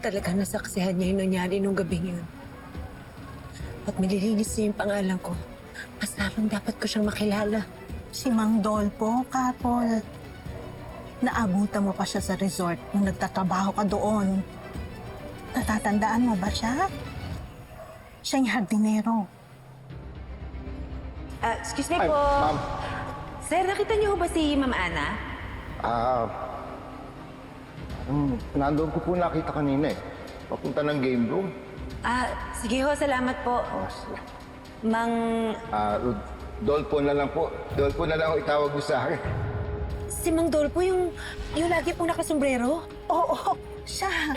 talaga nasaksihan niya yung nangyari nung gabing yun. At nililinis niya yung pangalan ko. Mas lalong dapat ko siyang makilala. Si Mang Dolpo, Carol. Naabutan mo pa siya sa resort nung nagtatrabaho ka doon. Natatandaan mo ba siya? Siya yung hardinero. Excuse me Ay, po. ma'am. Sir, nakita niyo ba si Ma'am Ana? Nandoon ko po nakita kanina eh. Papunta ng game room. Sige ho, salamat po. Mang... Dolpo na lang po. Dolpo na lang ang itawag mo sa akin. Si Mang Dolpo, yung lagi pong nakasombrero? Oo, siya.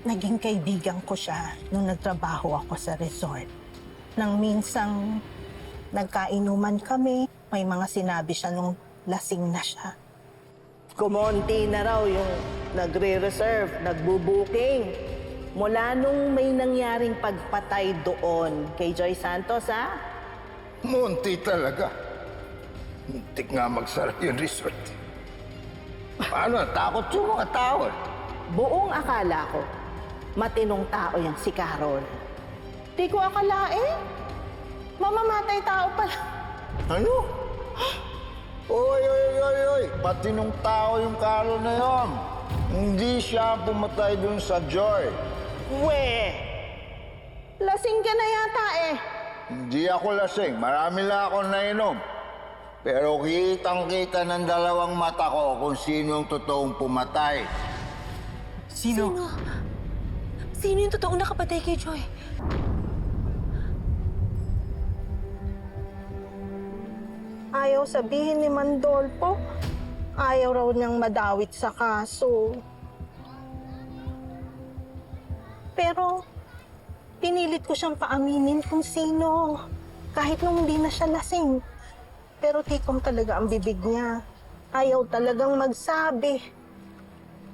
Naging kaibigan ko siya nung nagtrabaho ako sa resort. Nang minsang nagkainuman kami, may mga sinabi siya nung lasing na siya. Kumonti na raw yung nagre-reserve, nagbubuking. Mula nung may nangyaring pagpatay doon kay Joy Santos, ha? Munti talaga. Muntik nga magsara yung resort. Paano? Takot yung mga tao. Buong akala ko, matinong tao yung si Carol. Di ko akalain. Mamamatay tao pala. Ano? Oy, oy, oy, oy! Pati nung tao yung Carol na yun. Hindi siya pumatay dun sa Joy. We! Lasing ka na yata eh. Hindi ako lasing. Marami lang ako nainom. Pero kitang-kita ng dalawang mata ko kung sino ang totoong pumatay. Sino yung totoong nakapatay kay Joy? Ayaw sabihin ni Mandolpo. Ayaw raw niyang madawit sa kaso. Pero, pinilit ko siyang paaminin kung sino. Kahit nung hindi na siya lasing. Pero tikom talaga ang bibig niya. Ayaw talagang magsabi.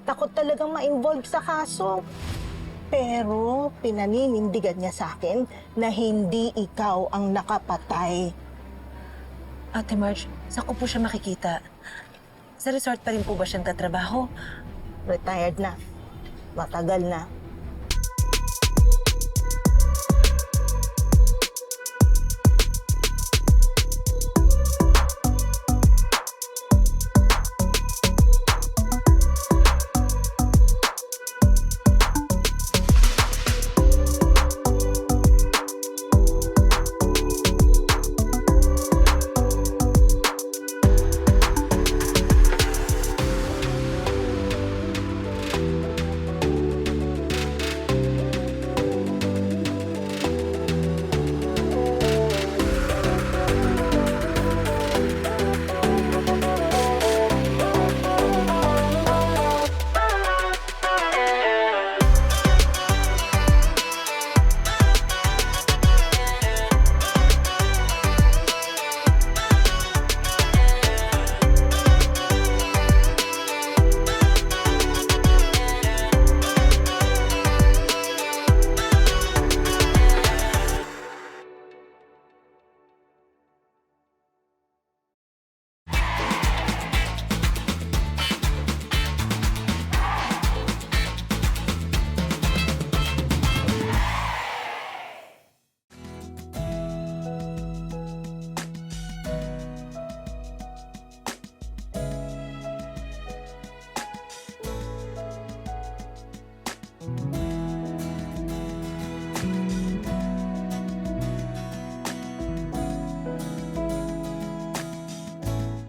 Takot talagang ma-involve sa kaso. Pero, pinaninindigan niya sa akin na hindi ikaw ang nakapatay. Ate Marge, saan ko po siya makikita? Sa resort pa rin po ba siyang tatrabaho? Retired na. Matagal na.